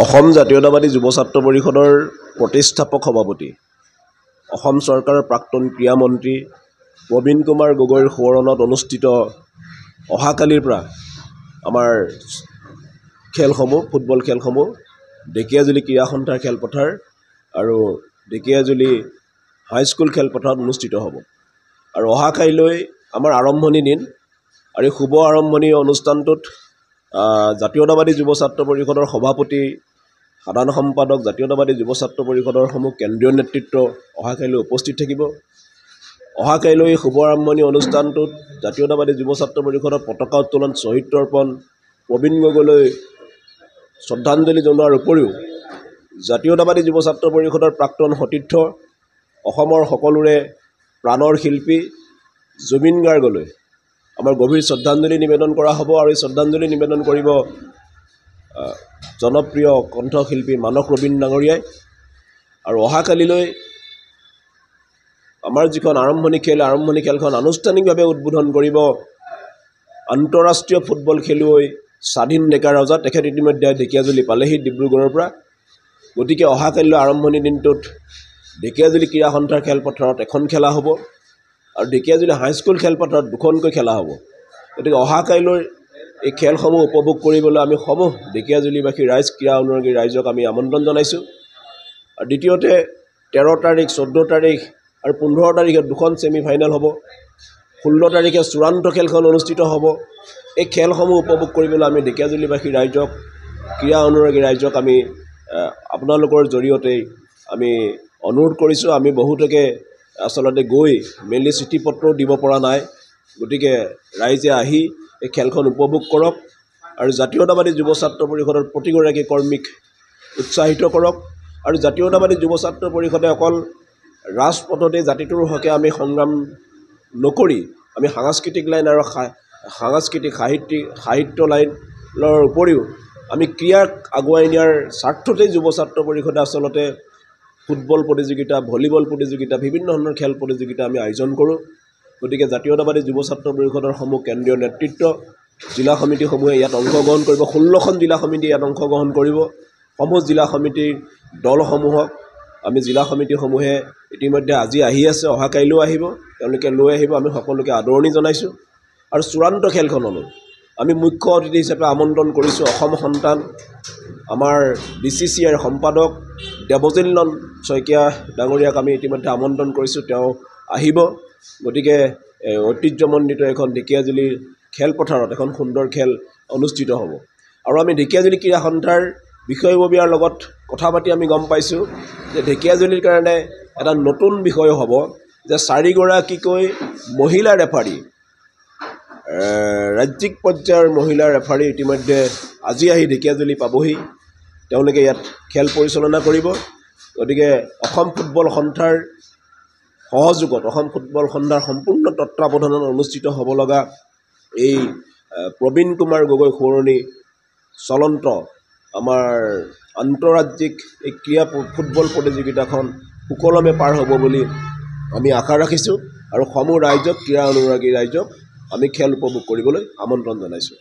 অসম জাতীয়তাবাদী যুৱ ছাত্ৰ পৰিষদৰ প্ৰতিষ্ঠাপক সভাপতি অসম চৰকাৰৰ প্ৰাক্তন ক্ৰীড়া মন্ত্ৰী প্ৰবীণ কুমাৰ গগৈৰ সোঁৱৰণত অনুষ্ঠিত অহাকালিৰ পৰা আমাৰ খেলসমূহ ফুটবল খেলসমূহ ঢেকীয়াজুলি ক্ৰীড়া সন্থাৰ খেলপথাৰ আৰু ঢেকীয়াজুলি হাইস্কুল খেলপথাৰত অনুষ্ঠিত হ'ব আৰু অহাকাইলৈ আমাৰ আৰম্ভণি দিন আৰু শুভ আৰম্ভণি অনুষ্ঠানটোত জাতীয়তাবাদী যুৱ ছাত্ৰ পৰিষদৰ সভাপতি সাধাৰণ সম্পাদক জাতীয়তাবাদী যুৱ ছাত্ৰ পৰিষদৰ সমূহ কেন্দ্ৰীয় নেতৃত্ব অহাকাইলৈ উপস্থিত থাকিব। অহাকাইলৈ শুভ আৰম্ভণি অনুষ্ঠানটোত জাতীয়তাবাদী যুৱ ছাত্ৰ পৰিষদৰ পতাকা উত্তোলন শ্বহীদ তৰ্পণ প্ৰবীণ গগৈলৈ শ্ৰদ্ধাঞ্জলি জনোৱাৰ উপৰিও জাতীয়তাবাদী যুৱ ছাত্ৰ পৰিষদৰ প্ৰাক্তন সতীৰ্থ অসমৰ সকলোৰে প্ৰাণৰ শিল্পী জুবিন গাৰ্গলৈ আমাৰ গভীৰ শ্ৰদ্ধাঞ্জলি নিবেদন কৰা হ'ব আৰু এই শ্ৰদ্ধাঞ্জলি নিবেদন কৰিব জনপ্ৰিয় কণ্ঠশিল্পী মানস ৰবীন ডাঙৰীয়াই আৰু অহাকালিলৈ আমাৰ যিখন আৰম্ভণি খেলখন আনুষ্ঠানিকভাৱে উদ্বোধন কৰিব আন্তঃৰাষ্ট্ৰীয় ফুটবল খেলুৱৈ স্বাধীন ডেকা ৰজা। তেখেত ইতিমধ্যে ঢেকীয়াজুলি পালেহি ডিব্ৰুগড়ৰ পৰা। গতিকে অহাকালিলৈ আৰম্ভণি দিনটোত ঢেকীয়াজুলি ক্ৰীড়া সন্থাৰ খেলপথাৰত এখন খেলা হ'ব আৰু ঢেকীয়াজুলি হাইস্কুল খেলপথাৰত দুখনকৈ খেলা হ'ব। গতিকে অহাকাইলৈ এই খেলসমূহ উপভোগ কৰিবলৈ আমি সমূহ ঢেকীয়াজুলিবাসী ক্ৰীড়া অনুৰাগী ৰাইজক আমি আমন্ত্ৰণ জনাইছোঁ। আৰু দ্বিতীয়তে 13 তাৰিখ 14 তাৰিখ আৰু 15 তাৰিখে দুখন ছেমিফাইনেল হ'ব। 16 তাৰিখে চূড়ান্ত খেলখন অনুষ্ঠিত হ'ব। এই খেলসমূহ উপভোগ কৰিবলৈ আমি ঢেকীয়াজুলিবাসী ৰাইজক ক্ৰীড়া অনুৰাগী ৰাইজক আমি আপোনালোকৰ জৰিয়তে আমি অনুৰোধ কৰিছোঁ। আমি বহুতকে আচলতে গৈ মেইনলি চিঠি পত্ৰও দিব পৰা নাই। গতিকে ৰাইজে আহি এই খেলখন উপভোগ কৰক আৰু জাতীয়তাবাদী যুৱ ছাত্ৰ পৰিষদৰ প্ৰতিগৰাকী কৰ্মীক উৎসাহিত কৰক। আৰু জাতীয়তাবাদী যুৱ ছাত্ৰ পৰিষদে অকল ৰাজপথতে জাতিটোৰ হকে আমি সংগ্ৰাম নকৰি আমি সাংস্কৃতিক লাইন আৰু সাংস্কৃতিক সাহিত্য লাইনৰ উপৰিও আমি ক্ৰীড়াক আগুৱাই নিয়াৰ স্বাৰ্থতেই যুৱ ছাত্ৰ পৰিষদে আচলতে ফুটবল প্ৰতিযোগিতা ভলীবল প্ৰতিযোগিতা বিভিন্ন ধৰণৰ খেল প্ৰতিযোগিতা আমি আয়োজন কৰোঁ। গতিকে জাতীয়তাবাদী যুৱ ছাত্ৰ পৰিষদৰ সমূহ কেন্দ্ৰীয় নেতৃত্ব জিলা সমিতিসমূহে ইয়াত অংশগ্ৰহণ কৰিব। 16খন জিলা সমিতি ইয়াত অংশগ্ৰহণ কৰিব। সমূহ জিলা সমিতিৰ দলসমূহক আমি জিলা সমিতিসমূহে ইতিমধ্যে আজি আহি আছে, অহাকাইলৈও আহিব, তেওঁলোকে লৈ আহিব। আমি সকলোকে আদৰণি জনাইছোঁ আৰু চূড়ান্ত খেলখনলৈ আমি মুখ্য অতিথি হিচাপে আমন্ত্ৰণ কৰিছোঁ অসম সন্তান আমাৰ BCCIৰ সম্পাদক দেৱজিলন শইকীয়া ডাঙৰীয়াক আমি ইতিমধ্যে আমন্ত্ৰণ কৰিছোঁ, তেওঁ আহিব। গতিকে ঐতিহ্যমণ্ডিত এখন ঢেকীয়াজুলিৰ খেলপথাৰত এখন সুন্দৰ খেল অনুষ্ঠিত হ'ব। আৰু আমি ঢেকীয়াজুলি ক্ৰীড়া সন্থাৰ বিষয়ববীয়াৰ লগত কথা পাতি আমি গম পাইছোঁ যে ঢেকীয়াজুলিৰ কাৰণে এটা নতুন বিষয় হ'ব যে 4গৰাকীকৈ মহিলা ৰেফাৰী ৰাজ্যিক পৰ্যায়ৰ মহিলা ৰেফাৰী ইতিমধ্যে আজি আহি ঢেকীয়াজুলি পাবহি। তেওঁলোকে ইয়াত খেল পৰিচালনা কৰিব। গতিকে অসম ফুটবল সন্থাৰ সহযোগত অসম ফুটবল সন্থাৰ সম্পূৰ্ণ তত্ত্বাৱধানত অনুষ্ঠিত হ'ব লগা এই প্ৰবীণ কুমাৰ গগৈ সোঁৱৰণী চলন্ত আমাৰ আন্তঃৰাজ্যিক এই ক্ৰীড়া ফুটবল প্ৰতিযোগিতাখন সুকলমে পাৰ হ'ব বুলি আমি আশা ৰাখিছোঁ আৰু সমূহ ৰাইজক ক্ৰীড়া অনুৰাগী ৰাইজক আমি খেল উপভোগ কৰিবলৈ আমন্ত্ৰণ জনাইছোঁ।